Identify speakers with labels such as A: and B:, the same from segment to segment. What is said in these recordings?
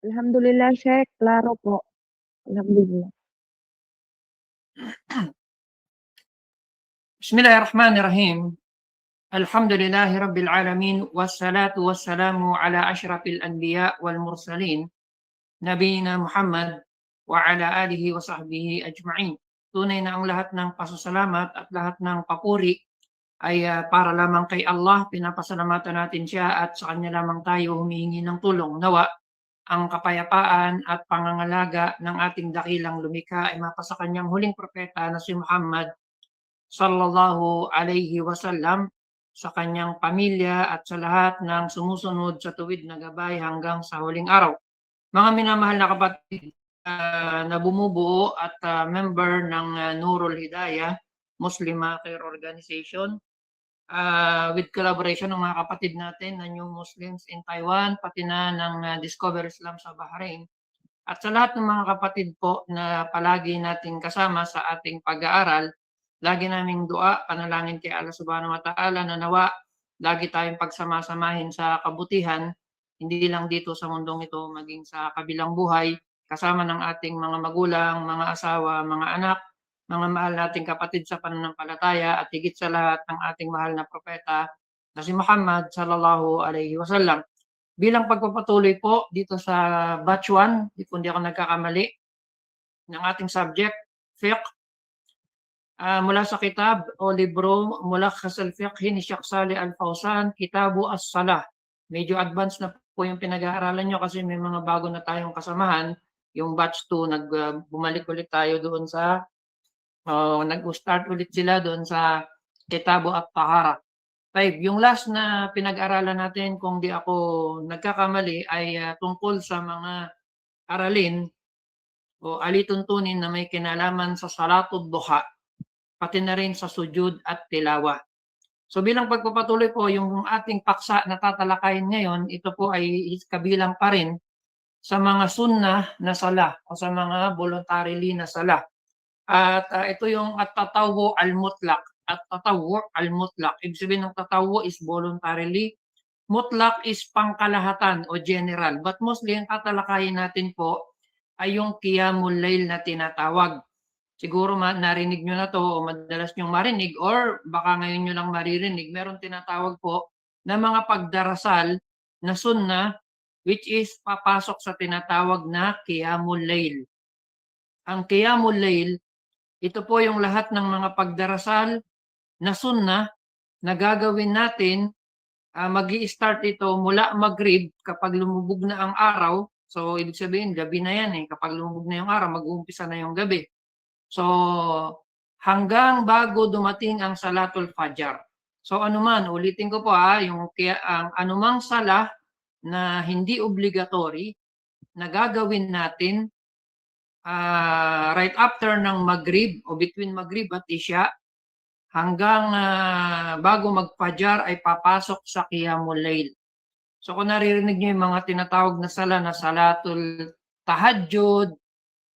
A: Alhamdulillah Sheikh, klaro po. Alhamdulillah.
B: Bismillahirrahmanirrahim. Alhamdulillahi Rabbil Alamin. Wassalatu wassalamu ala ashrafil anbiya wal mursalin. Nabiyina Muhammad wa ala alihi wa sahbihi ajma'in. Tunay na ang lahat ng pasasalamat at lahat ng papuri ay para lamang kay Allah. Pinapasalamatan natin siya at sa kanya lamang tayo humihingi ng tulong. Nawa ang kapayapaan at pangangalaga ng ating dakilang lumikha ay mapasa kanyang huling propeta na si Muhammad sallallahu alayhi wasallam, sa kanyang pamilya at sa lahat ng sumusunod sa tuwid na gabay hanggang sa huling araw. Mga minamahal na kapatid na bumubuo at member ng Nurul Hidayah Muslim Care Organization, with collaboration ng mga kapatid natin na New Muslims in Taiwan, pati na ng Discover Islam sa Bahrain, at sa lahat ng mga kapatid po na palagi nating kasama sa ating pag-aaral. Lagi naming dua, panalangin kay Allah Subhanahu wa Ta'ala na nawa lagi tayong pagsama-samahin sa kabutihan, hindi lang dito sa mundong ito, maging sa kabilang buhay, kasama ng ating mga magulang, mga asawa, mga anak, mga mahal nating kapatid sa pananampalataya, at higit sa lahat ng ating mahal na propeta na si Muhammad sallallahu alaihi wasallam. Bilang pagpapatuloy po dito sa batch 1, kung di ako nagkakamali, ng ating subject, fiqh, mula sa kitab o libro Mulakhas al-Fiqh ni Sheikh Saleh Al-Fawzan, Kitabu As-Salah. Medyo advanced na po yung pinag-aaralan nyo kasi may mga bago na tayong kasamahan. Yung batch 2, bumalik ulit tayo doon sa, nag-start ulit sila doon sa Kitabu At-Tahara. 5. Yung last na pinag-aralan natin, kung di ako nagkakamali, ay tungkol sa mga aralin o alituntunin na may kinalaman sa Salatud Duha, pati na rin sa sujud at tilawa. So bilang pagpapatuloy po, yung ating paksa na tatalakayin ngayon, ito po ay kabilang pa rin sa mga sunnah na sala o sa mga voluntarily na sala. At ito yung at-tatawu al-mutlaq. At-tatawu al-mutlaq. Ibig sabihin ng tatawu is voluntarily. Mutlaq is pangkalahatan o general. But mostly, ang tatalakayin natin po ay yung qiyamul layl na tinatawag. Siguro narinig nyo na to o madalas nyong marinig or baka ngayon nyo lang maririnig. Meron tinatawag po na mga pagdarasal na sunnah, which is papasok sa tinatawag na qiyamul layl. Ang qiyamul layl, ito po yung lahat ng mga pagdarasal na sunnah na gagawin natin. Mag-i-start ito mula Maghrib kapag lumubog na ang araw. So, ibig sabihin, gabi na yan eh. Kapag lumubog na yung araw, mag-uumpisa na yung gabi. So, hanggang bago dumating ang Salatul Fajr. So, anuman, ulitin ko po ang anumang sala na hindi obligatory na gagawin natin right after ng Maghrib o between Maghrib at Isya, hanggang bago mag-Fajr ay papasok sa Qiyamul Layl. So kung naririnig nyo yung mga tinatawag na sala na Salatul Tahajjud,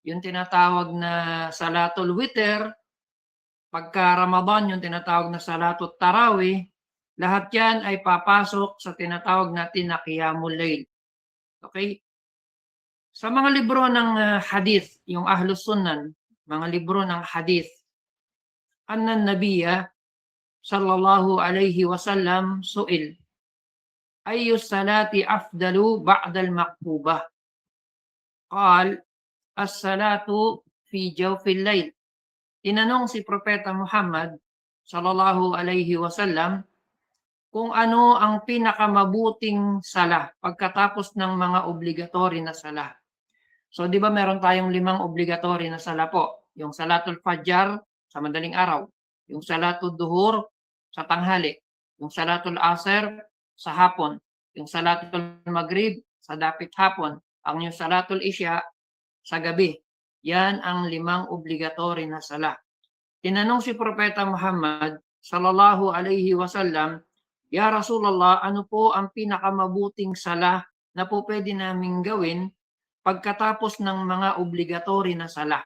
B: yung tinatawag na Salatul Witr, pagka Ramadan yung tinatawag na Salatul Tarawih, lahat yan ay papasok sa tinatawag natin na Qiyamul Layl. Okay? Sa mga libro ng hadith, yung Ahlus Sunan, mga libro ng hadith, anna nabiya sallallahu alayhi wasallam su'il, ayyu salati afdalu ba'dal maktubah? Qal, as-salatu fi jawfil layl. Tinanong si Propeta Muhammad sallallahu alayhi wasallam kung ano ang pinakamabuting sala pagkatapos ng mga obligatory na sala. So, di ba meron tayong 5 obligatory na sala po? Yung Salatul Fajr sa madaling araw, yung Salatul Duhur sa tanghali, yung Salatul Asr sa hapon, yung Salatul Maghrib sa dapit hapon, ang yung Salatul Isya sa gabi. Yan ang 5 obligatory na sala. Tinanong si Propeta Muhammad sallallahu alayhi wasallam, Ya Rasulullah, ano po ang pinakamabuting sala na po pwede naming gawin pagkatapos ng mga obligatory na sala?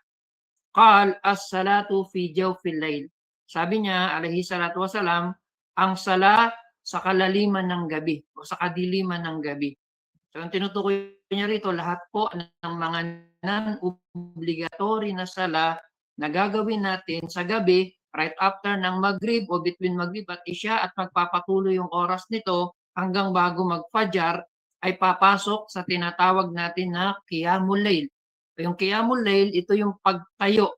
B: Qal, as-salatu fi jawfil layl. Sabi niya, alayhi salatu wasalam, ang sala sa kalaliman ng gabi o sa kadiliman ng gabi. So ang tinutukoy niya rito, lahat po ng mga non-obligatory na sala na gagawin natin sa gabi right after ng Maghrib o between Maghrib at Isya at magpapatuloy yung oras nito hanggang bago mag-Fajr ay papasok sa tinatawag natin na Qiyamul Layl. Yung Qiyamul Layl, ito yung pagtayo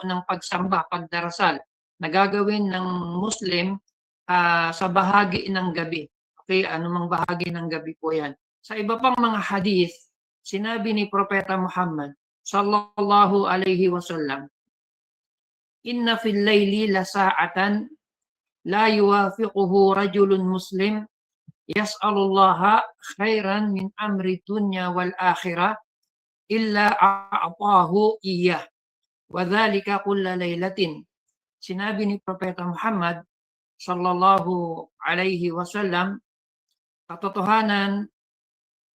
B: ng pagsamba, pagdarasal na gagawin ng Muslim sa bahagi ng gabi. Okay, anumang bahagi ng gabi po yan. Sa iba pang mga hadith, sinabi ni Propeta Muhammad sallallahu alaihi wasallam, "Inna fil layli la sa'atan la yuwafiquhu rajulun muslim yas'alullaha khairan min amri dunya wal akhirah illa a'tahu iyyah wa dhalika kulla laylatin." Sinabi ni Propeta Muhammad sallallahu alaihi wasallam, katotohanan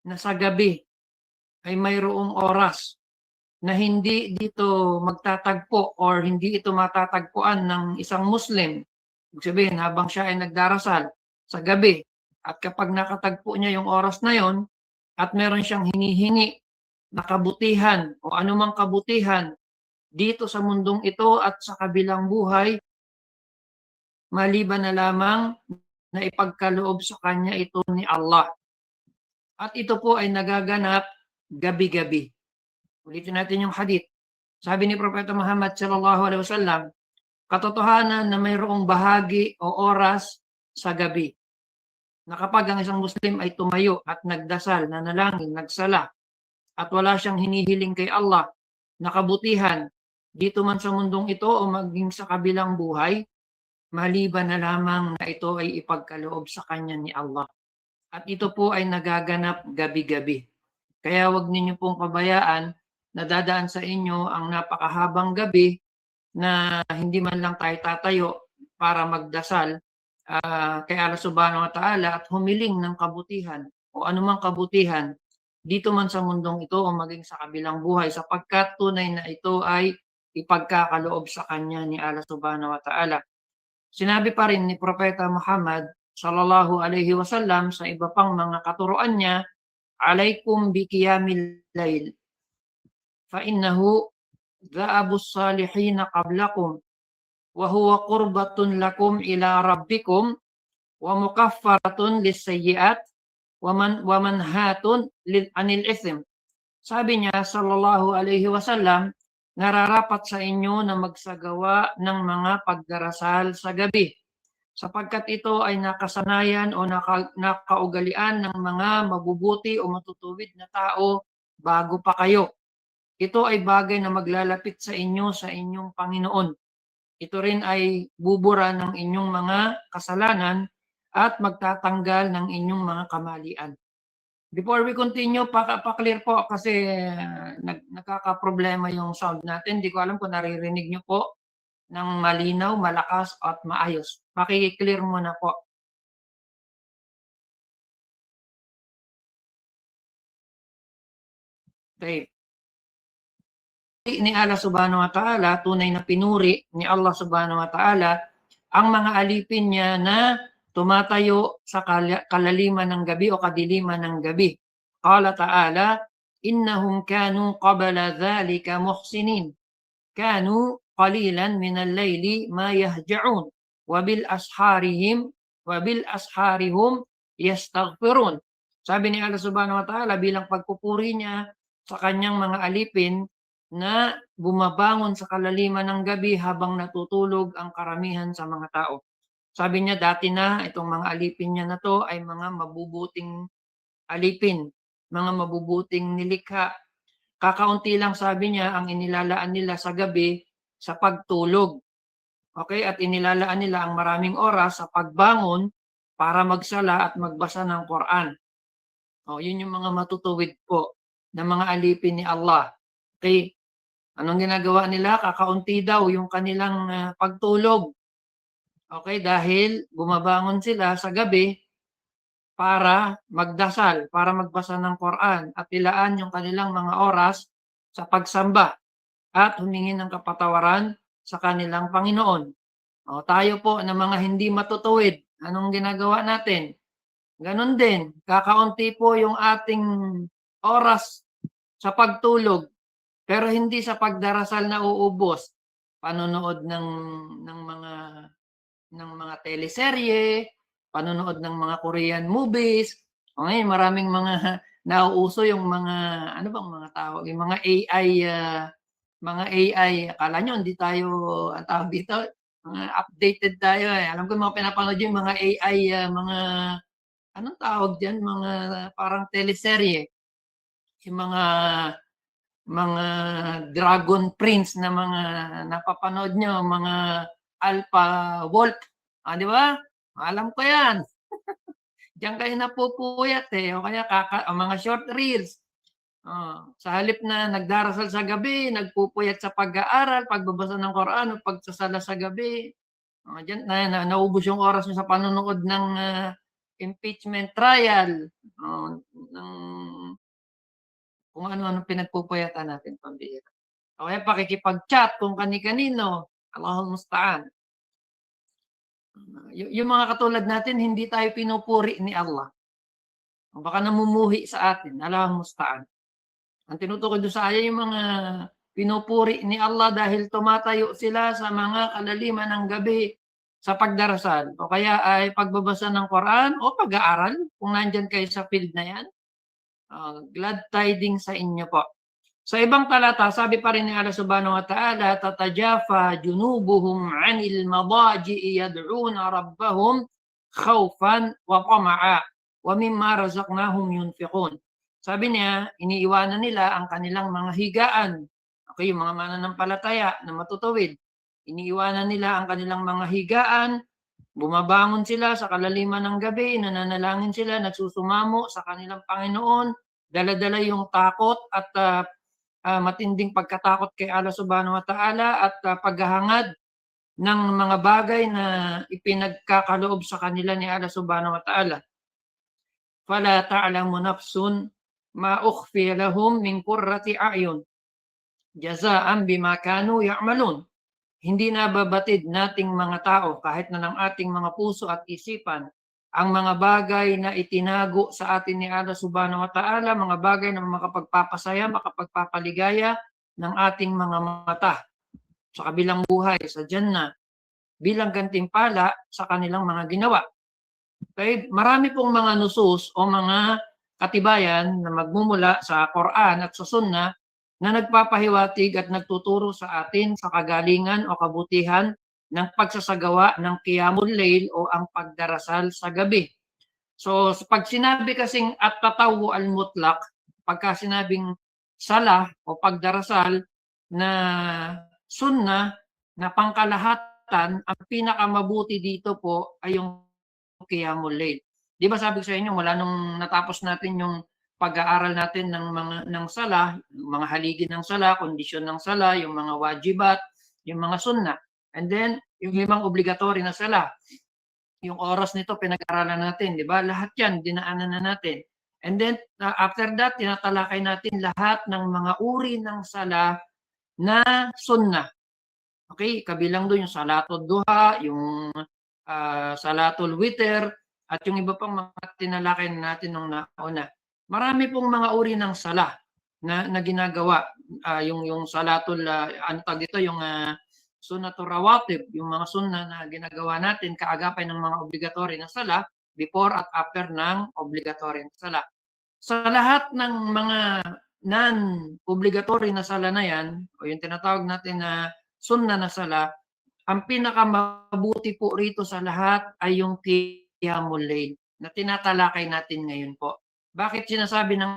B: na sa gabi ay mayroong oras na hindi dito magtatagpo or hindi ito matatagpuan ng isang Muslim. Ibig sabihin, habang siya ay nagdarasal sa gabi at kapag nakatagpo niya yung oras na yon at meron siyang hinihingi na kabutihan o anumang kabutihan dito sa mundong ito at sa kabilang buhay, maliban na lamang na ipagkaloob sa kanya ito ni Allah. At ito po ay nagaganap gabi-gabi. Ulitin natin yung hadith. Sabi ni Propeta Muhammad sallallahu alaihi wasallam, katotohanan na mayroong bahagi o oras sa gabi na kapag ang isang Muslim ay tumayo at nagdasal, nanalangin, nagsala, at wala siyang hinihiling kay Allah na kabutihan dito man sa mundong ito o maging sa kabilang buhay, maliban na lamang na ito ay ipagkaloob sa kanya ni Allah. At ito po ay nagaganap gabi-gabi. Kaya wag ninyo pong pabayaan na dadaan sa inyo ang napakahabang gabi na hindi man lang tayo tatayo para magdasal kay Allah subhanahu wa ta'ala at humiling ng kabutihan o anumang kabutihan dito man sa mundong ito o maging sa kabilang buhay sapagkat tunay na ito ay ipagkakaloob sa kanya ni Allah subhanahu wa ta'ala. Sinabi pa rin ni Propeta Muhammad sallallahu alaihi wasallam sa iba pang mga katuruan niya, alaikum bi qiyamil layl fa innahu dha'abus salihin qablakum wa huwa qurbatun lakum ila rabbikum wa mukaffaratun lis-sayyi'at wa manhatun anil ithm. Sabi niya sallallahu alaihi wasallam, nararapat sa inyo na magsagawa ng mga pagdarasal sa gabi sapagkat ito ay nakasanayan o nakaugalian ng mga mabubuti o matutuwid na tao bago pa kayo. Ito ay bagay na maglalapit sa inyo sa inyong Panginoon. Ito rin ay bubura ng inyong mga kasalanan at magtatanggal ng inyong mga kamalian. Before we continue, pa-clear po kasi nagkakaproblema yung sound natin. Hindi ko alam kung naririnig nyo po ng malinaw, malakas at maayos. Paki-clear muna po. Okay. Ni Allah subhanahu wa ta'ala, tunay na pinuri ni Allah subhanahu wa ta'ala ang mga alipin niya na tumatayo sa kalaliman ng gabi o kadiliman ng gabi. Qala ta'ala, innahum kanu qabla dhalika muhsinin. Kanu qalilan min al-layli ma yahja'un wa bil asharihum yastaghfirun. Sabi ni Allah subhanahu wa ta'ala bilang pagpupuri niya sa kanyang mga alipin na bumabangon sa kalaliman ng gabi habang natutulog ang karamihan sa mga tao. Sabi niya dati na itong mga alipin niya na to ay mga mabubuting alipin, mga mabubuting nilikha. Kakaunti lang sabi niya ang inilalaan nila sa gabi sa pagtulog. Okay, at inilalaan nila ang maraming oras sa pagbangon para magsala at magbasa ng Quran. Yun yung mga matutuwid po na mga alipin ni Allah. Okay, anong ginagawa nila? Kakaunti daw yung kanilang pagtulog. Okay, dahil bumabangon sila sa gabi para magdasal, para magbasa ng Quran at ilaan yung kanilang mga oras sa pagsamba at humingi ng kapatawaran sa kanilang Panginoon. Tayo po na mga hindi matutuwid, anong ginagawa natin? Gano'n din, kakaunti po yung ating oras sa pagtulog, pero hindi sa pagdarasal na uubos. Panonood ng mga teleserye, panonood ng mga Korean movies. O ngayon maraming mga nauuso yung mga ano bang mga tawag, yung mga AI. Akala niyo hindi tayo anong tawag dito, mga updated tayo, eh. Alam ko mga pinapanood yung mga AI, mga anong tawag diyan, mga parang teleserye, yung mga Dragon Prince na mga napapanood niyo, mga Alpha Wolf, di ba? Alam ko 'yan. Diyan kayo napupuyat, eh, o kaya mga short reels. Sa halip na nagdarasal sa gabi, nagpupuyat sa pag-aaral, pagbabasa ng Quran o pagsasala sa gabi. Diyan naubos yung oras niyo sa panonood ng, impeachment trial, ng kung ano-anong pinagpupuyatan natin, pambihira. O kaya pakikipag-chat kung kani-kanino, Allahul musta'an. Yung mga katulad natin hindi tayo pinupuri ni Allah. Baka namumuhi sa atin, Allahul musta'an. Ang tinutukoy do'n sa aya yung mga pinupuri ni Allah dahil tumatayo sila sa mga kalaliman ng gabi sa pagdarasal o kaya ay pagbabasa ng Quran o pag-aaral kung nandiyan kayo sa field na 'yan. Glad tidings sa inyo po. Sa ibang talata, sabi pa rin ni Allah subhanahu wa ta'ala, tatajafa junubuhum 'anil madaji'i yad'una rabbahum khawfan wa tama'a wa mimma razaqnahum yunfiqun. Sabi niya, iniiwanan nila ang kanilang mga higaan. Okay, yung mga mananampalataya na matutuwid. Iniiwanan nila ang kanilang mga higaan, bumabangon sila sa kalaliman ng gabi, nananalangin sila, nagsusumamo sa kanilang Panginoon, dala-dala yung takot at matinding pagkatakot kay Allah subhanahu wa ta'ala at paghahangad ng mga bagay na ipinagkakaloob sa kanila ni Allah subhanahu wa ta'ala. Fala ta'lamu nafsun ma ukhfiya lahum min qurrati a'yun jazaan bima kanu ya'malun. Hindi nababatid nating mga tao kahit na ng ating mga puso at isipan ang mga bagay na itinago sa atin ni Allah subhanahu wa ta'ala, mga bagay na makapagpapasaya, makapagpapaligaya ng ating mga mata sa kabilang buhay, sa Jannah, bilang gantimpala sa kanilang mga ginawa. Okay? Marami pong mga nusus o mga katibayan na magmumula sa Quran at sa Sunnah na nagpapahiwatig at nagtuturo sa atin sa kagalingan o kabutihan ng pagsasagawa ng Qiyamul Layl o ang pagdarasal sa gabi. So, pag sinabi kasing at-tatawu al-mutlaq, pagka sinabing sala o pagdarasal na sunnah na pangkalahatan, ang pinakamabuti dito po ay yung Qiyamul Layl. Di ba sabi ko sa inyo, mula nung natapos natin yung pag-aaral natin ng sala, mga haligi ng sala, kondisyon ng sala, yung mga wajibat, yung mga sunnah. And then, yung 5 obligatory na sala. Yung oras nito pinag-aralan natin, di ba? Lahat yan, dinaanan na natin. And then, after that, tinatalakay natin lahat ng mga uri ng sala na sunnah. Okay, kabilang doon yung salatul duha, yung salatul witr, at yung iba pang mga tinalakay natin nung nauna. Marami pong mga uri ng sala na ginagawa. Yung salatul, dito, yung sunnatul rawatib, yung mga sunnah na ginagawa natin kaagapay ng mga obligatory na sala, before at after ng obligatory na sala. Sa lahat ng mga non-obligatory na sala na yan, o yung tinatawag natin na sunnah na sala, ang pinakamabuti po rito sa lahat ay yung Qiyamul Layl na tinatalakay natin ngayon po. Bakit sinasabi ng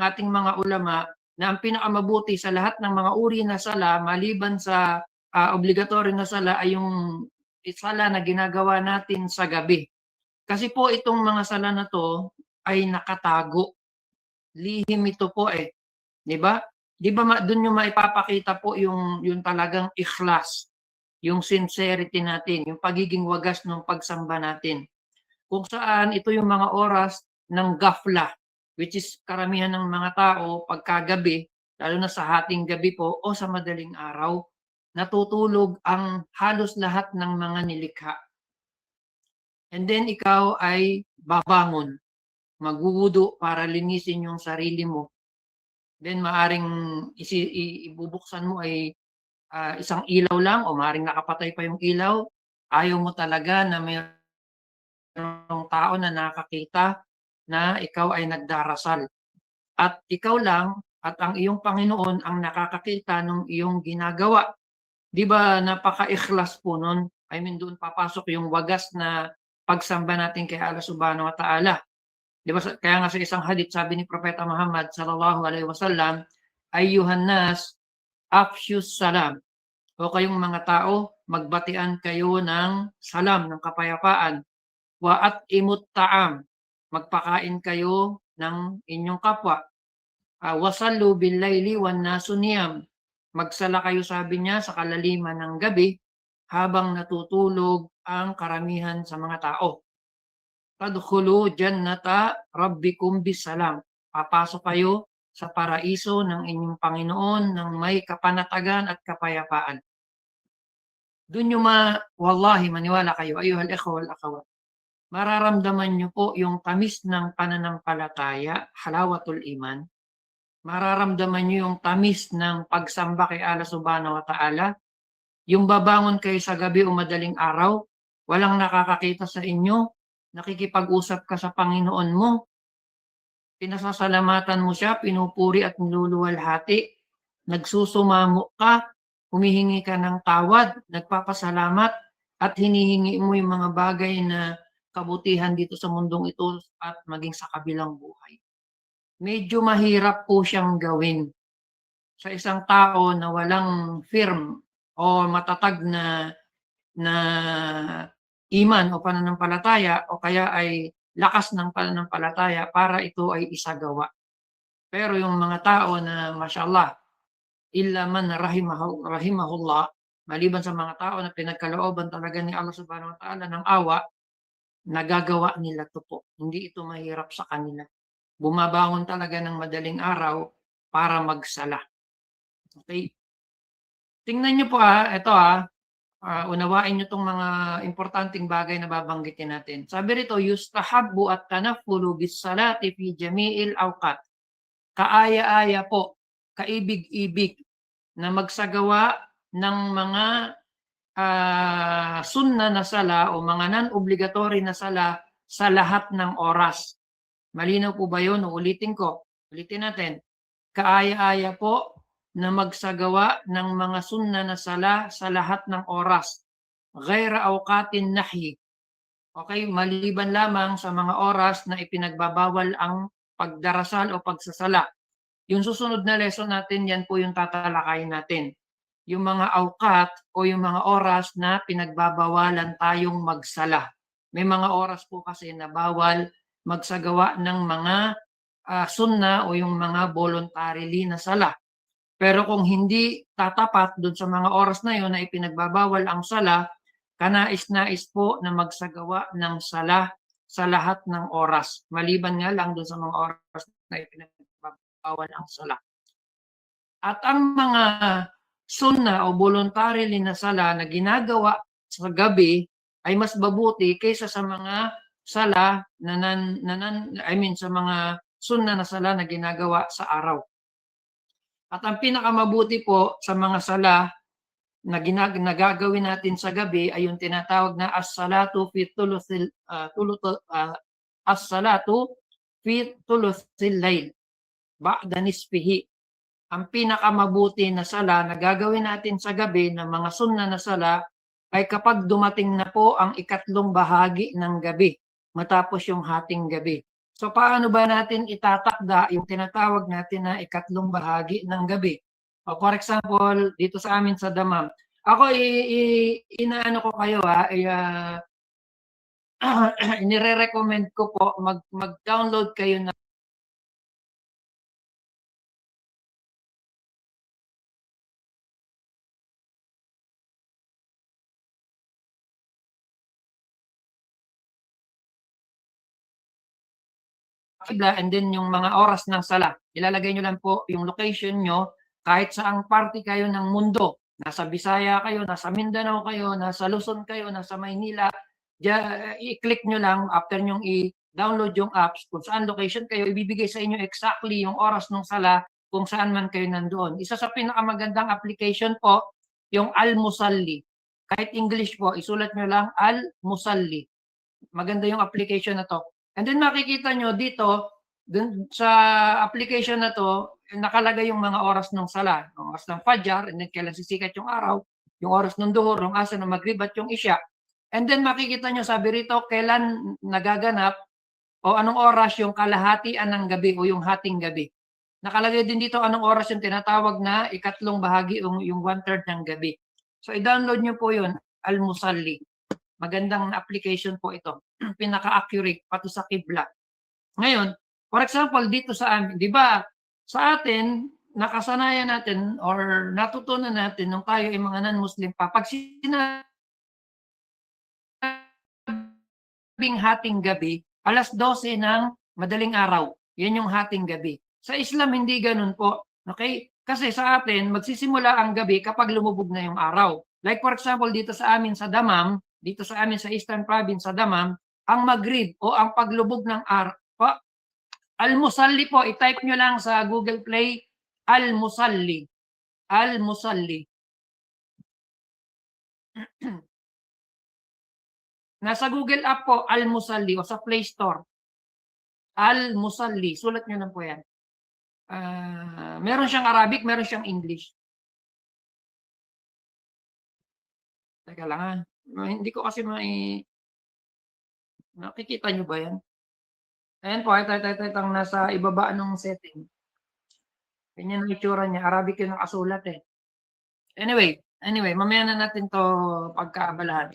B: ating mga ulama na ang pinakamabuti sa lahat ng mga uri na sala maliban sa obligatory na sala ay yung sala na ginagawa natin sa gabi. Kasi po itong mga sala na to ay nakatago. Lihim ito po eh. 'Di ba? 'Di ba doon yung maipapakita po yung talagang ikhlas, yung sincerity natin, yung pagiging wagas ng pagsamba natin. Kung saan ito yung mga oras ng ghafla, which is karamihan ng mga tao pagkagabi, lalo na sa hating gabi po o sa madaling araw, natutulog ang halos lahat ng mga nilikha. And then ikaw ay babangon, magwuwudu para linisin yung sarili mo. Then maaring ibubuksan mo ay isang ilaw lang o maaring nakapatay pa yung ilaw. Ayaw mo talaga na mayroong tao na nakakita na ikaw ay nagdarasal. At ikaw lang at ang iyong Panginoon ang nakakakita ng iyong ginagawa. 'Di ba napaka-ikhlas po nun? I mean doon papasok yung wagas na pagsamba natin kay Allah Subhanahu wa Ta'ala. 'Di ba kaya nga sa isang hadith sabi ni Propeta Muhammad sallallahu alaihi wasallam, "Ayyuhan nas, afshus salam." O kayong mga tao, magbatian kayo ng salam, ng kapayapaan. Wa at'imut ta'am, magpakain kayo ng inyong kapwa. Wasallu bil-laili wan nasu niyam. Magsala kayo sabi niya sa kalaliman ng gabi habang natutulog ang karamihan sa mga tao. Tadkhulu jannata rabbikum bisalam. Papasok kayo sa paraiso ng inyong Panginoon ng may kapanatagan at kapayapaan. Doon nyo wallahi maniwala kayo, ayuhal ikhwa wal akhawat. Mararamdaman nyo po yung tamis ng pananampalataya, halawatul iman. Mararamdaman nyo yung tamis ng pagsamba kay Allah Subhanahu wa Ta'ala. Yung babangon kayo sa gabi o madaling araw, walang nakakakita sa inyo, nakikipag-usap ka sa Panginoon mo, pinasasalamatan mo siya, pinupuri at niluluwalhati, nagsusumango ka, humihingi ka ng tawad, nagpapasalamat, at hinihingi mo yung mga bagay na kabutihan dito sa mundong ito at maging sa kabilang buhay. Medyo mahirap po siyang gawin sa isang tao na walang firm o matatag na iman o pananampalataya o kaya ay lakas ng pananampalataya para ito ay isagawa. Pero yung mga tao na mashallah, illa man rahimahullah, maliban sa mga tao na pinagkalooban talaga ni Allah Subhanahu wa Ta'ala ng awa, nagagawa nila to po. Hindi ito mahirap sa kanila. Bumabangon talaga ng madaling araw para magsala. Okay? Tingnan niyo po ito unawain niyo tong mga importanteng bagay na babanggitin natin. Sabi rito, yustahabbu at-tanaffulu bis-salati fi jami'il awqat. Kaaya-aya po, kaibig-ibig na magsagawa ng mga sunna na sala o mga non-obligatory na sala sa lahat ng oras. Malinaw po ba yun? Ulitin ko. Ulitin natin. Kaaya-aya po na magsagawa ng mga sunna na sala sa lahat ng oras. Ghaira awqatin nahyi. Okay, maliban lamang sa mga oras na ipinagbabawal ang pagdarasal o pagsasala. Yung susunod na lesson natin, yan po yung tatalakayin natin. Yung mga awqat o yung mga oras na pinagbabawalan tayong magsala. May mga oras po kasi na bawal magsagawa ng mga sunna o yung mga voluntarily na sala. Pero kung hindi tatapat doon sa mga oras na yon na ipinagbabawal ang sala, kanais-nais po na magsagawa ng sala sa lahat ng oras. Maliban nga lang doon sa mga oras na ipinagbabawal ang sala. At ang mga sunna o voluntarily na sala na ginagawa sa gabi ay mas mabuti kaysa sa mga sala sa mga sunna na sala na ginagawa sa araw. At ang pinakamabuti po sa mga sala na gagawin natin sa gabi ay yung tinatawag na as-salatu fi thuluthil layl ba'da nisfihi. Ang pinakamabuti na sala na gagawin natin sa gabi ng mga sunna na sala ay kapag dumating na po ang ikatlong bahagi ng gabi, matapos yung hating gabi. So paano ba natin itatakda yung tinatawag natin na ikatlong bahagi ng gabi? For example, dito sa amin sa Damam, ako inaano ko kayo inire-recommend ko po mag-download kayo ng and then yung mga oras ng sala. Ilalagay nyo lang po yung location nyo kahit saang parte kayo ng mundo. Nasa Bisaya kayo, nasa Mindanao kayo, nasa Luzon kayo, nasa Maynila, i-click nyo lang after nyong i-download yung apps kung saan location kayo, ibibigay sa inyo exactly yung oras ng sala kung saan man kayo nandoon. Isa sa pinakamagandang application po, yung Al-Musalli. Kahit English po, isulat nyo lang Al-Musalli. Maganda yung application na to. And then makikita nyo dito, dun sa application na to, nakalagay yung mga oras ng sala, yung oras ng Fajr, and then kailan sisikat yung araw, yung oras ng duhur, yung asa ng Maghrib at yung Isya. And then makikita nyo sabi rito, kailan nagaganap o anong oras yung kalahatian ng gabi o yung hating gabi. Nakalagay din dito anong oras yung tinatawag na ikatlong bahagi o yung 1/3 ng gabi. So i-download nyo po yun, Al-Musalli. Magandang application po ito. Pinaka-accurate pati sa kibla. Ngayon, for example, dito sa amin, di ba, sa atin, nakasanayan natin or natutunan natin nung tayo ay mga non-Muslim pa, pag sinabing hating gabi, 12:00 ng madaling araw. Yan yung hating gabi. Sa Islam, hindi ganun po. Okay? Kasi sa atin, magsisimula ang gabi kapag lumubog na yung araw. Like for example, dito sa amin sa Damam, dito sa amin sa Eastern Province sa Damam, ang Maghrib o ang paglubog ng araw, Al-Musalli po, i-type nyo lang sa Google Play, Al-Musalli. Al-Musalli. Nasa Google app po, Al-Musalli o sa Play Store. Al-Musalli. Sulat nyo lang po yan. Meron siyang Arabic, meron siyang English. Teka lang hindi ko kasi nakikita nyo ba yan? Ayan po, ito ang nasa ibaba ng setting. Ganyan ang itsura niya. Arabic yung nakasulat eh. Anyway, mamaya na natin to pagkaabalahan.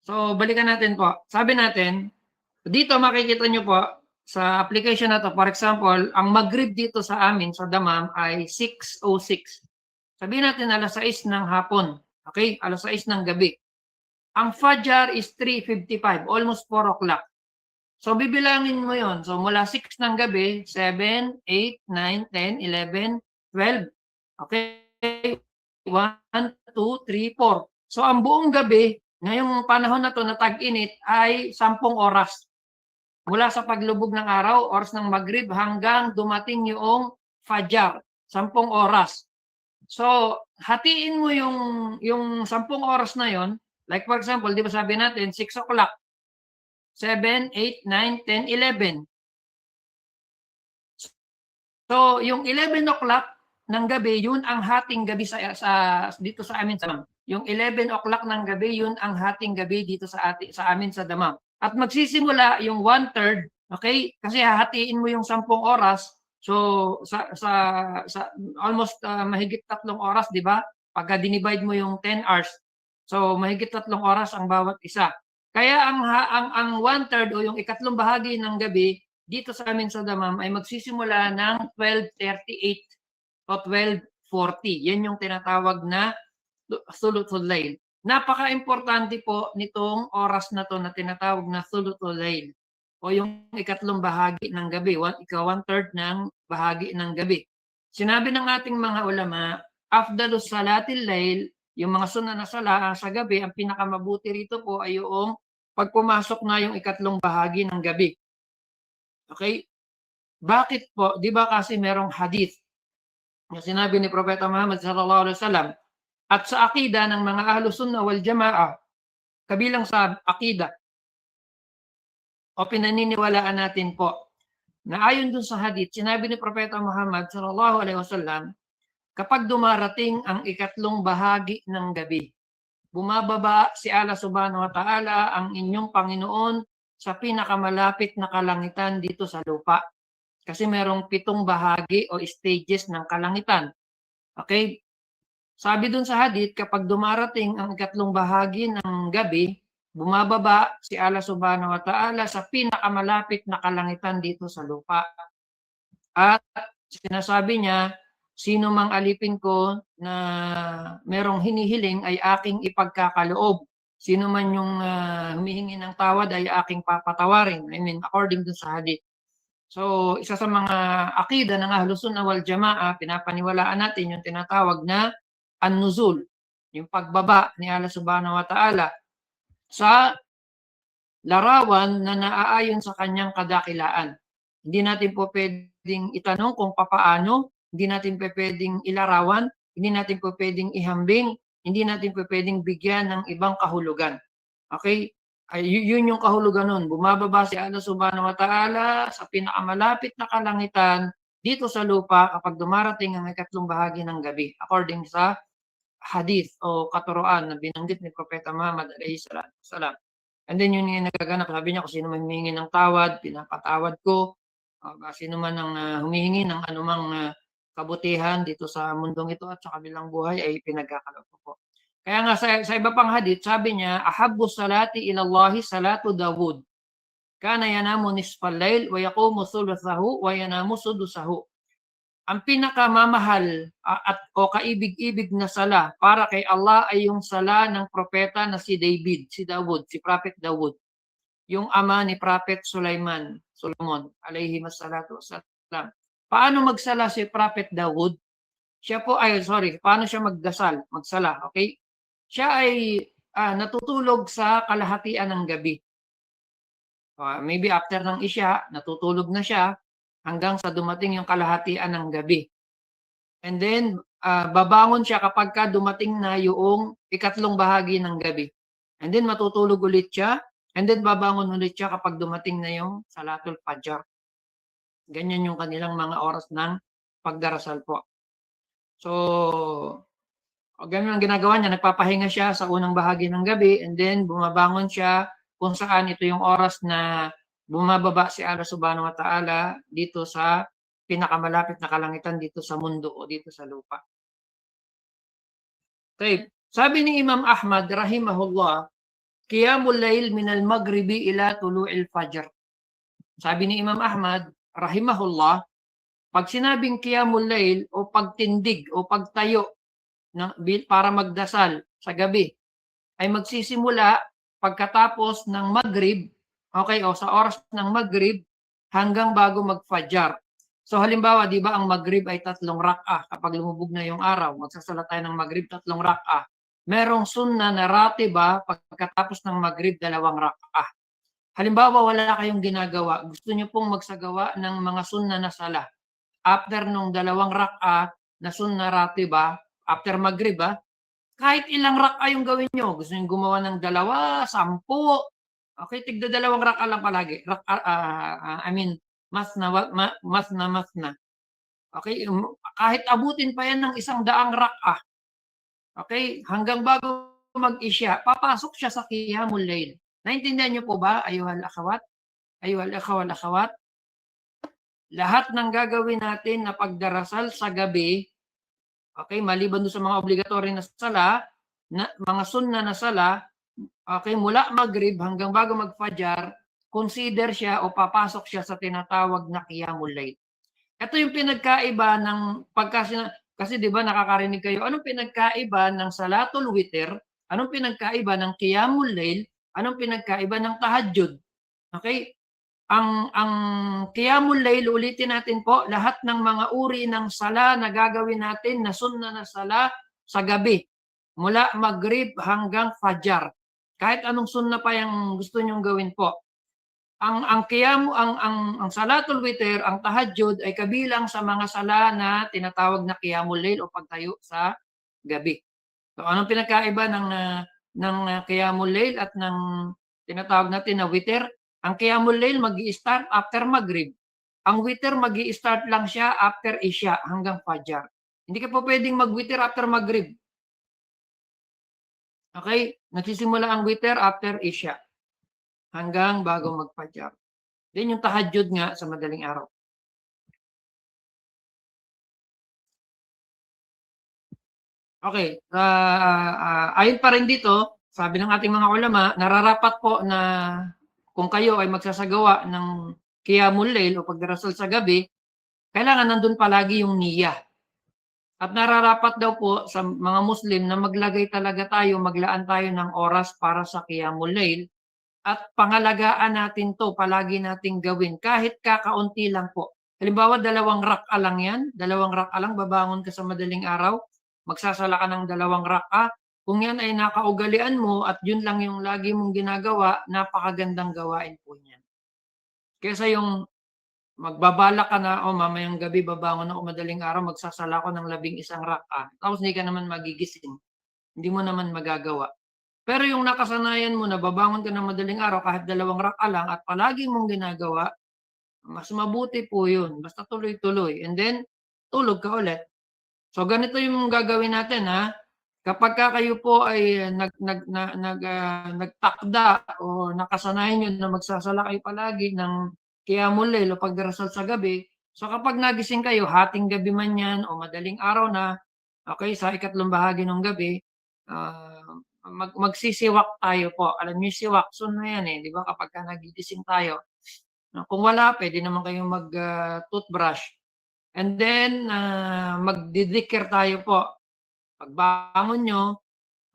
B: So, balikan natin po. Sabi natin, dito makikita nyo po, sa application na to, for example, ang Maghrib dito sa amin, sa Damam, ay 6:06. Sabihin natin, 6:00 ng hapon. Okay? 6:00 ng gabi. Ang Fajr is 3:55, almost 4 o'clock. So, bibilangin mo yon. So, mula 6 ng gabi, 7, 8, 9, 10, 11, 12. Okay? 1, 2, 3, 4. So, ang buong gabi, ngayong panahon na to na tag-init, ay 10 oras. Mula sa paglubog ng araw, oras ng Maghrib, hanggang dumating yung Fajr, 10 oras. So, hatiin mo yung 10 oras na yon. Like for example, di ba sabi natin, 6 o'clock, 7, 8, 9, 10, 11. So, yung 11 o'clock ng gabi, yun ang hating gabi dito sa amin sa Damam. Yung 11 o'clock ng gabi, yun ang hating gabi dito sa amin sa Damam. At magsisimula yung 1/3, okay? Kasi hahatiin mo yung 10 oras. So, sa almost mahigit 3 oras, di ba? Pagka dinivide mo yung 10 hours. So, mahigit 3 oras ang bawat isa. Kaya ang 1/3 o yung ikatlong bahagi ng gabi dito sa amin sa Damam ay magsisimula ng 12:38 o 12:40. Yan yung tinatawag na thuluthul layl. Napaka-importante po nitong oras na to na tinatawag na thuluthul layl o yung ikatlong bahagi ng gabi, 1/3 ng bahagi ng gabi. Sinabi ng ating mga ulama, afdalus salatil layl, yung mga sunna na sala sa gabi, ang pinakamabuti rito po ay yung pag pumasok na yung ikatlong bahagi ng gabi. Okay? Bakit po? Di ba kasi merong hadith na sinabi ni Propeta Muhammad sallallahu alaihi wasallam at sa akida ng mga Ahlus Sunnah wal Jamaa, kabilang sa akida o pinaniniwalaan natin po na ayon dun sa hadith, sinabi ni Propeta Muhammad sallallahu alaihi wasallam, kapag dumarating ang ikatlong bahagi ng gabi, bumababa si Allah subhanahu wa ta'ala, ang inyong Panginoon, sa pinakamalapit na kalangitan dito sa lupa. Kasi merong 7 bahagi o stages ng kalangitan. Okay? Sabi dun sa hadith, kapag dumarating ang ikatlong bahagi ng gabi, bumababa si Allah subhanahu wa ta'ala sa pinakamalapit na kalangitan dito sa lupa. At sinasabi niya, sino mang alipin ko na merong hinihiling ay aking ipagkakaloob. Sino man yung humihingi ng tawad ay aking papatawarin. I mean, according to sa hadith. So, isa sa mga akida ng Ahlus Sunnah wal Jamaa, pinapaniwalaan natin yung tinatawag na an-nuzul, yung pagbaba ni Allah subhanahu wa ta'ala. sa larawan na naaayon sa kanyang kadakilaan. Hindi natin po pwedeng itanong kung papaano, hindi natin po pwedeng ilarawan, hindi natin po pwedeng ihambing, hindi natin po pwedeng bigyan ng ibang kahulugan. Okay? Yun yung kahulugan nun. Bumababa si Allah subhanahu wa ta'ala sa pinakamalapit na kalangitan dito sa lupa kapag dumarating ang ikatlong bahagi ng gabi. According sa hadith o katuroan na binanggit ni Propeta Muhammad alayhi salatu wasalam. And then yun yung nagaganap. Sabi niya kung sino man humihingi ng tawad, pinapatawad ko. Sino man ang humihingi ng anumang kabutihan dito sa mundong ito at sa kabilang buhay ay pinagkakaloob ko po. Kaya nga sa iba pang hadith, sabi niya, ahabbu salati ilallahi salatu Dawud. Kana yanamu nisfal layl wa yaqumu thuluthahu wa yanamu sudusahu. Ang pinakamamahal o kaibig-ibig na sala para kay Allah ay yung sala ng propeta na si David, si Dawud, si Prophet Dawud. Yung ama ni Prophet Solomon, alayhi massalatu wassalam. Paano magsala si Prophet Dawud? Paano siya magsala, okay? Siya ay natutulog sa kalahatian ng gabi. Maybe after ng isya, natutulog na siya hanggang sa dumating yung kalahatian ng gabi. And then, babangon siya kapag dumating na yung ikatlong bahagi ng gabi. And then, matutulog ulit siya. And then, babangon ulit siya kapag dumating na yung Salatul Fajr. Ganyan yung kanilang mga oras ng pagdarasal po. So, ganyan ang ginagawa niya. Nagpapahinga siya sa unang bahagi ng gabi and then bumabangon siya kung saan ito yung oras na bumababa si Allah subhanahu wa ta'ala dito sa pinakamalapit na kalangitan dito sa mundo o dito sa lupa. Okay. Sabi ni Imam Ahmad rahimahullah, Qiyamul Layl minal maghribi ila tulu'il fajr. Sabi ni Imam Ahmad rahimahullah, pag sinabing Qiyamul Layl o pagtindig o pagtayo para magdasal sa gabi ay magsisimula pagkatapos ng Maghrib, okay, o sa oras ng Maghrib hanggang bago mag-Fajr. So halimbawa, di ba ang Maghrib ay 3 rak'ah. Kapag lumubog na yung araw, magsasala tayo ng Maghrib 3 rak'ah. Merong sunna na ratiba pagkatapos ng Maghrib 2 rak'ah. Halimbawa, wala kayong ginagawa, gusto niyo pong magsagawa ng mga sunna na sala. After nung 2 rak'ah na sunna ratiba, after Maghrib, kahit ilang rak'ah yung gawin nyo. Gusto nyo gumawa ng 2, 10. Okay, tigda 2 rak'ah lang palagi. Masna. Okay, kahit abutin pa yan ng 100 rak'ah. Okay, hanggang bago mag-isya, papasok siya sa Qiyamul Layl. Naintindihan nyo po ba, ayuhal akhawat? Ayuhal akhawat? Lahat ng gagawin natin na pagdarasal sa gabi, okay, maliban doon sa mga obligatory na sala, mga sunna na sala, okay, mula Maghrib hanggang bago mag-Fajr, consider siya o papasok siya sa tinatawag na Qiyamul Layl. Ito yung pinagkaiba ng kasi 'di ba nakakarinig kayo, anong pinagkaiba ng Salatul Witr? Anong pinagkaiba ng Qiyamul Layl? Anong pinagkaiba ng Tahajjud? Okay? Ang Qiyamul Layl, ulitin natin po, lahat ng mga uri ng sala na gagawin natin na sunna na sala sa gabi, mula Maghrib hanggang Fajr. Kahit anong sunna pa yung gusto nyong gawin po. Ang Salatul Witr, ang Tahajjud ay kabilang sa mga sala na tinatawag na Qiyamul Layl o pagtayo sa gabi. So anong pinakaiba ng Qiyamul Layl at ng tinatawag natin na Witr? Ang Qiyamul Layl magi-start after Maghrib. Ang Witr magi-start lang siya after Isya hanggang Fajr. Hindi ka po pwedeng mag-Witr after Maghrib. Okay? Nagsisimula ang Witr after Isya hanggang bago mag-Fajr. Then yung Tahajjud nga sa madaling araw. Okay. Ayon pa rin dito, sabi ng ating mga ulama, nararapat po na kung kayo ay magsasagawa ng Qiyamul Layl o pagdarasal sa gabi, kailangan nandun palagi yung niyah. At nararapat daw po sa mga Muslim na maglagay talaga tayo, maglaan tayo ng oras para sa Qiyamul Layl at pangalagaan natin to, palagi nating gawin kahit kakaunti lang po. Halimbawa, 2 rak'ah lang yan, 2 rak'ah lang, babangon ka sa madaling araw, magsasala ka ng 2 rak'ah. Kung yan ay nakaugalian mo at yun lang yung lagi mong ginagawa, napakagandang gawain po niyan. Kaysa yung magbabalak ka na, mamayang gabi babangon ako madaling araw, magsasala ako ng 11 rak'a, tapos hindi ka naman magigising, hindi mo naman magagawa. Pero yung nakasanayan mo na babangon ka ng madaling araw kahit 2 rak'a lang at palagi mong ginagawa, mas mabuti po yun, basta tuloy-tuloy and then tulog ka ulit. So ganito yung gagawin natin, ha. Kapagka kayo po ay nagtakda o nakasanayan niyo na magsasala kayo palagi ng qiyamul layl o pagdarasal sa gabi, so kapag nagising kayo, hating gabi man 'yan o madaling araw na, okey, sa ikatlong bahagi ng gabi, magsisiwak tayo po. Alam niyo yung siwak, sunna 'yan, 'di ba, kapagka nagigising tayo. Kung wala, puwede naman kayong toothbrush and then, magdidikir tayo po. Pagbangon niyo,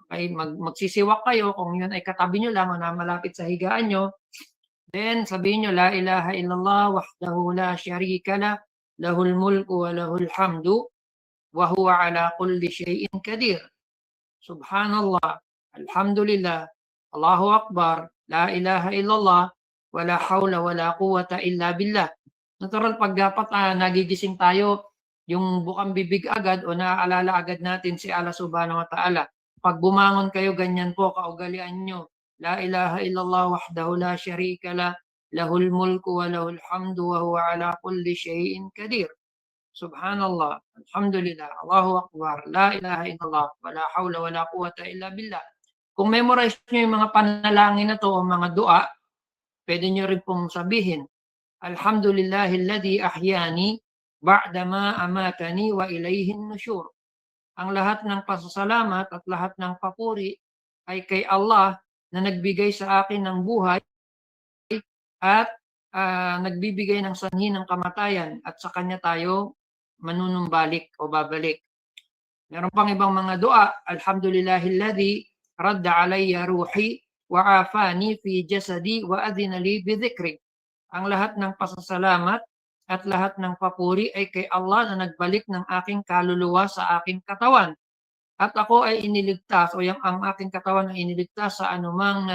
B: ay magsisiwak kayo kung yun ay katabi niyo lang o na malapit sa higaan niyo. Then sabihin niyo, La ilaha illallah wahdahu la syarika lah, lahul mulku wa lahul hamdu wa huwa ala kulli syai'in qadir. Subhanallah, alhamdulillah, Allahu akbar, la ilaha illallah, wala hawla wala quwwata illa billah. Natural pag dapat nagigising tayo, yung bukang bibig agad o naaalala agad natin si Allah subhanahu wa ta'ala. Pag bumangon kayo, ganyan po kaugalian nyo. La ilaha illallah wahdahu la syarika lah, lahul mulku wa lahul hamdu wa huwa ala kulli syai'in qadir. Subhanallah, alhamdulillah, Allahu akbar, la ilaha illallah, wala hawla wala quwwata illa billah. Kung memorize nyo yung mga panalangin na to o mga dua, pwede nyo rin pong sabihin, Alhamdulillahilladzi ahyani ba'dama amatani wa ilayhin nusyur. Ang lahat ng pasasalamat at lahat ng papuri ay kay Allah na nagbigay sa akin ng buhay at nagbibigay ng sanhi ng kamatayan at sa kanya tayo manunumbalik o babalik. Meron pang ibang mga dua, Alhamdulillahilladzi radda alayya ruhi wa afani fi jasadi wa adhina li bi dhikri. Ang lahat ng pasasalamat at lahat ng papuri ay kay Allah na nagbalik ng aking kaluluwa sa aking katawan. At ako ay iniligtas o ang aking katawan ay iniligtas sa anumang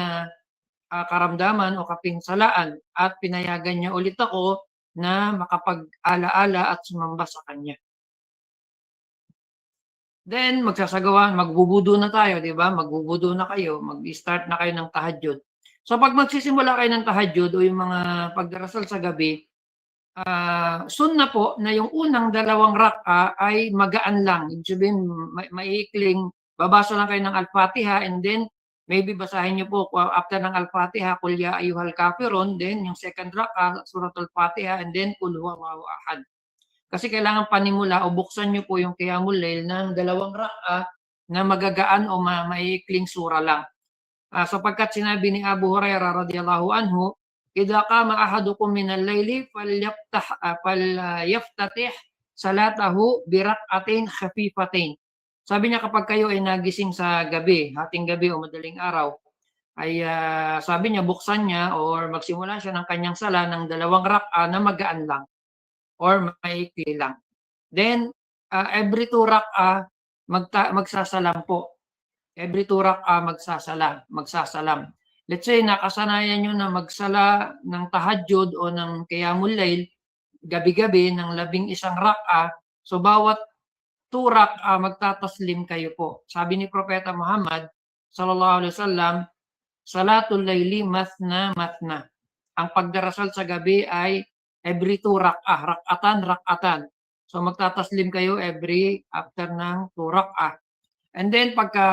B: karamdaman o kapinsalaan at pinayagan niya ulit ako na makapag-alaala at sumamba sa kanya. Then magbubudo na tayo, 'di ba? Magbubudo na kayo, mag-start na kayo ng tahajjud. So pag magsisimula kayo ng tahajjud o yung mga pagdarasal sa gabi, sunna po na yung unang 2 rak'a ay magaan lang. Ibig sabihin maiikling babasa lang kayo ng Al-Fatiha and then maybe basahin niyo po after ng Al-Fatiha, Qul ya ayyuhal kafirun, then yung second rak'a, Suratul Fatiha, and then Qul huwallahu ahad. Kasi kailangan panimula o buksan niyo po yung Qiyamul Layl ng 2 rak'a na magagaan o maiikling sura lang. Sapagkat sinabi ni Abu Hurairah radhiyallahu anhu, "Idza qama ahadukum minal layli falyaftatih salatahu bi rak'atin khafifatain." Sabi niya kapag kayo ay nagising sa gabi, hating gabi o madaling araw, ay sabi niya buksan niya or magsimula siya ng kanyang sala ng 2 rak'a na magaan lang or maikli lang. Then every 2 rak'a magsasalam po. Every 2 rak'a magsasalam. Let's say nakasanayan niyo na magsala ng tahajjud o ng qiyamul layl gabi-gabi ng 11 rak'a, so bawat 2 rak'a magtataslim kayo po. Sabi ni Propeta Muhammad sallallahu alaihi wasallam, salatul layli mathna mathna. Ang pagdarasal sa gabi ay every 2 rak'a, rak'atan. So magtataslim kayo every after ng 2 rak'a. And then pagka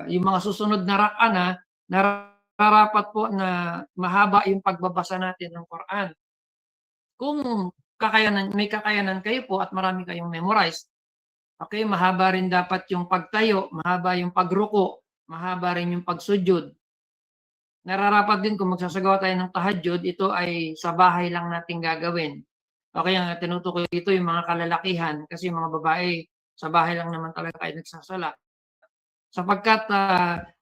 B: yung mga susunod na rak'a na, nararapat po na mahaba yung pagbabasa natin ng Quran. Kung may kakayanan kayo po at marami kayong memorize, okay, mahaba rin dapat yung pagtayo, mahaba yung pagruko, mahaba rin yung pagsujud. Nararapat din kung magsasagawa tayo ng tahajjud, ito ay sa bahay lang natin gagawin. Okay, ang tinutukoy dito yung mga kalalakihan kasi yung mga babae sa bahay lang naman talaga kayo nagsasala. Sapagkat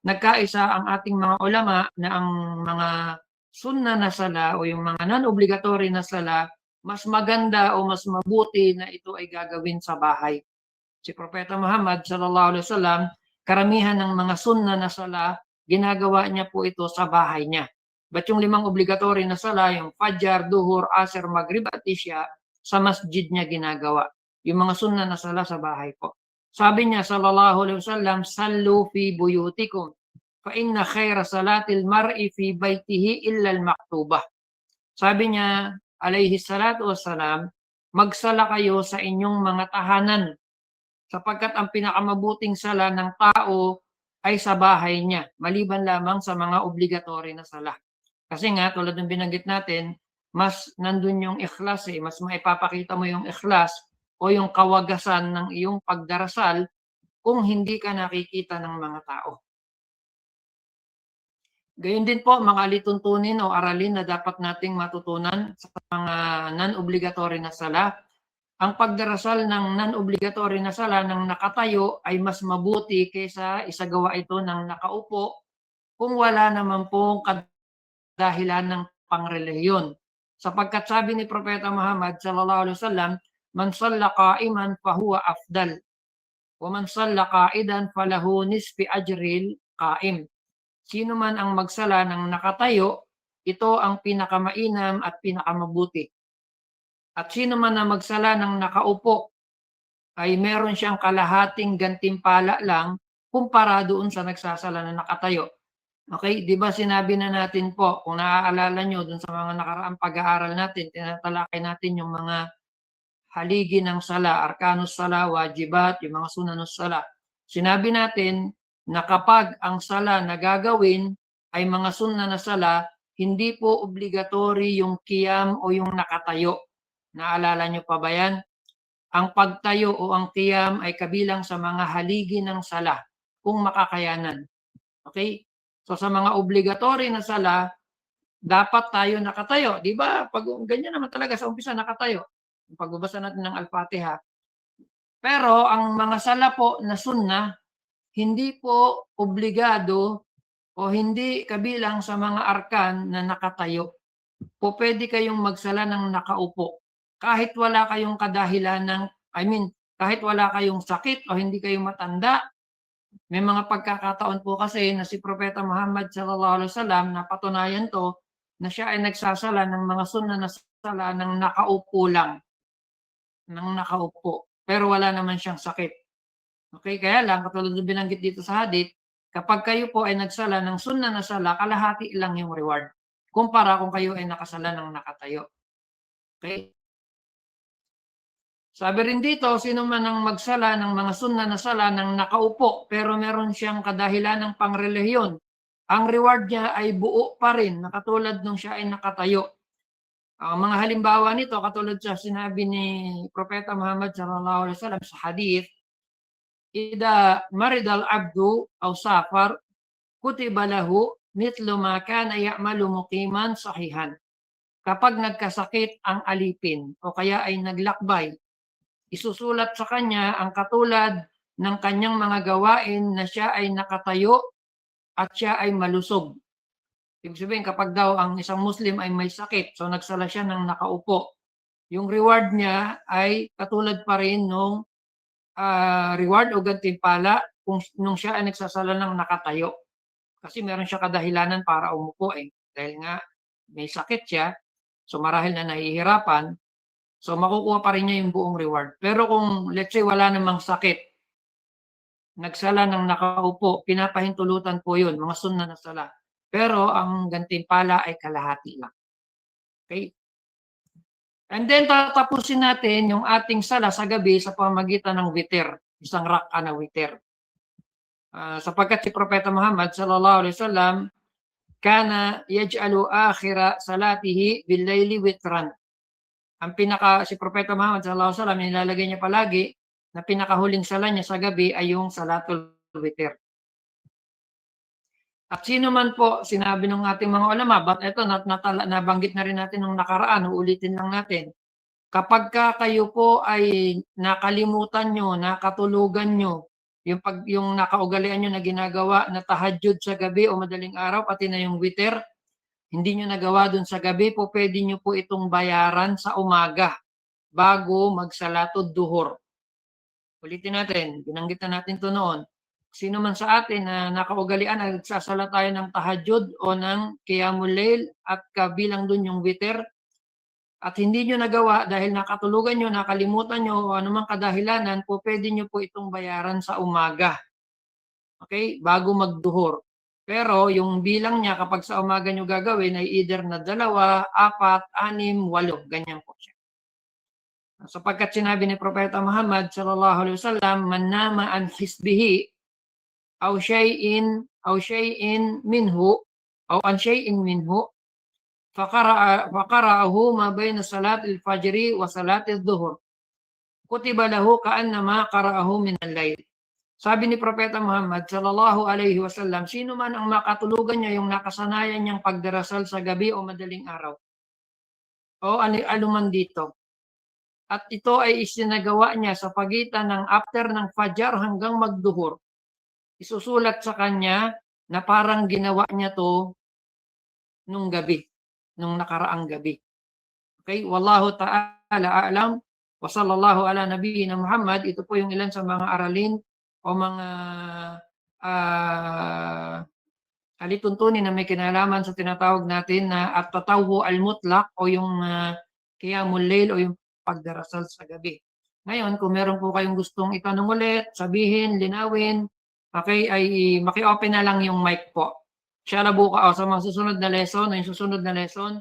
B: nagkaisa ang ating mga ulama na ang mga sunna na sala o yung mga non-obligatory na sala, mas maganda o mas mabuti na ito ay gagawin sa bahay. Si Propeta Muhammad sallallahu alaihi wasallam, karamihan ng mga sunna na sala, ginagawa niya po ito sa bahay niya. But yung 5 obligatory na sala, yung Fajr, Duhur, Asr, Maghrib at Isya, sa masjid niya ginagawa. Yung mga sunna na sala sa bahay po. Sabi niya sallallahu alaihi wasallam, "Sallu fi buyutikum fa inna khaira salatil mar'i fi baitihi illa al-maktubah." Sabi niya alayhi salatu wassalam, magsala kayo sa inyong mga tahanan sapagkat ang pinakamabuting sala ng tao ay sa bahay niya, maliban lamang sa mga obligatory na sala. Kasi nga, tulad ng binanggit natin, mas nandun yung ikhlas mas maipapakita mo yung ikhlas o yung kawagasan ng iyong pagdarasal kung hindi ka nakikita ng mga tao. Gayun din po, mga alituntunin o aralin na dapat nating matutunan sa mga non-obligatory na sala. Ang pagdarasal ng non-obligatory na sala ng nakatayo ay mas mabuti kaysa isagawa ito ng nakaupo kung wala naman pong kadahilan ng pangrelihiyon. Sapagkat sabi ni Propeta Muhammad sallallahu alaihi wasallam, "Man shalla qa'iman fahuwa afdal, wa man shalla qa'idan falahu nisfi ajril qa'im." Sino man ang magsala ng nakatayo, ito ang pinakamainam at pinakamabuti. At sino man ang magsala ng nakaupo, ay meron siyang kalahating gantimpala lang kumpara doon sa nagsasala na nakatayo. Okay, di ba sinabi na natin po, kung naaalala nyo doon sa mga nakaraang pag-aaral natin, tinatalakay natin yung mga haligi ng sala, arkanus sala, wajibat, yung mga sunanus sala. Sinabi natin na kapag ang sala na gagawin ay mga sunna na sala, hindi po obligatory yung qiyam o yung nakatayo. Naalala nyo pa ba yan? Ang pagtayo o ang qiyam ay kabilang sa mga haligi ng sala kung makakayanan. Okay? So sa mga obligatory na sala, dapat tayo nakatayo. Di ba? Pag ganyan naman talaga sa umpisa, nakatayo. Pagbabasa natin ng Al-Fatiha. Pero ang mga sala po na sunna, hindi po obligado o hindi kabilang sa mga arkan na nakatayo. Po pwede kayong magsala ng nakaupo. Kahit wala kayong kadahilan ng, kahit wala kayong sakit o hindi kayo matanda, may mga pagkakataon po kasi na si Propeta Muhammad sallallahu alaihi wasallam, napatunayan to na siya ay nagsasala ng mga sunna na sala ng nakaupo lang. Ng nakaupo. Pero wala naman siyang sakit. Okay, kaya lang, katulad ng binanggit dito sa hadith, kapag kayo po ay nagsala ng sunna na sala, kalahati lang yung reward. Kumpara kung kayo ay nakasala ng nakatayo. Okay? Sabi rin dito, sino man ang magsala ng mga sunna na sala ng nakaupo, pero meron siyang kadahilan ng pangrelihiyon, ang reward niya ay buo pa rin, nakatulad nung siya ay nakatayo. Ang mga halimbawa nito, katulad sa sinabi ni Propeta Muhammad sallallahu alaihi wasallam sa hadith, "Ida maridal abdu aw safar, kutiba lahu mithlu ma kana ya'malu muqiman sahihan." Kapag nagkasakit ang alipin o kaya ay naglakbay, isusulat sa kanya ang katulad ng kanyang mga gawain na siya ay nakatayo at siya ay malusog. Ibig sabihin, kapag daw ang isang Muslim ay may sakit, so nagsala siya ng nakaupo, yung reward niya ay katulad pa rin nung reward o gantimpala kung nung siya ay nagsasala ng nakatayo. Kasi meron siya kadahilanan para umupo dahil nga may sakit siya, so marahil na nahihirapan, so makukuha pa rin niya yung buong reward. Pero kung let's say wala namang sakit, nagsala ng nakaupo, pinapahintulutan po yun, mga sunna na sala. Pero ang gantimpala ay kalahati lang. Okay? And then tatapusin natin yung ating sala sa gabi sa pamamagitan ng witir, isang rak'a na witir. Sapagkat si Propeta Muhammad sallallahu alaihi wasallam kana yaj'alu akhira salatihi bil-laili witran. Si Propeta Muhammad sallallahu alaihi wasallam, nilalagay niya palagi na pinakahuling sala niya sa gabi ay yung salatul witir. At sino man po, sinabi ng ating mga ulama, but ito nabanggit na rin natin nung nakaraan, uulitin lang natin. Kapag kayo po ay nakalimutan nyo, nakatulugan nyo, yung nakaugalian nyo na ginagawa na tahajjud sa gabi o madaling araw, pati na yung witir, hindi nyo nagawa dun sa gabi, po pwede nyo po itong bayaran sa umaga bago magsalatod duhur. Ulitin natin, binanggit na natin to noon. sino man sa atin na nakaugalian na nagsasala tayo ng tahajjud o ng qiyamul layl at kabilang dun yung witr at hindi nyo nagawa dahil nakatulugan nyo, nakalimutan nyo o anumang kadahilanan po, pwede nyo po itong bayaran sa umaga. Okay? Bago magduhur. Pero yung bilang niya kapag sa umaga nyo gagawin ay either na 2, 4, 6, 8, ganyan po siya. Sapagkat sinabi ni Propeta Muhammad sallallahu alaihi wasallam, man nama an hisbihi aw shay'in minhu aw an shay'in minhu faqara'ahu ma bayna salatil fajri wa salatil dhuhr kutiba lahu ka'annama qara'ahu min al-layl. Sabi ni Propeta Muhammad sallallahu alaihi wasallam, sino man ang makatulugan niya yung nakasanayan niyang pagdarasal sa gabi o madaling araw o aluman dito, at ito ay isinagawa niya sa pagitan ng after ng fajar hanggang magduhur, isusulat sa kanya na parang ginawa niya to nung gabi, nung nakaraang gabi. Okay? Wallahu ta'ala a'lam wa sallallahu ala nabiyyina Muhammad. Ito po yung ilan sa mga aralin o mga alituntunin na may kinalaman sa tinatawag natin na at-tatawwu al-mutlaq o yung qiyamul layl o yung pagdarasal sa gabi. Ngayon, kung meron po kayong gustong itanong ulit, sabihin, linawin, okay, ay maki-open na lang yung mic po. Inshallah bukas o sa mga susunod na lesson, yung susunod na lesson,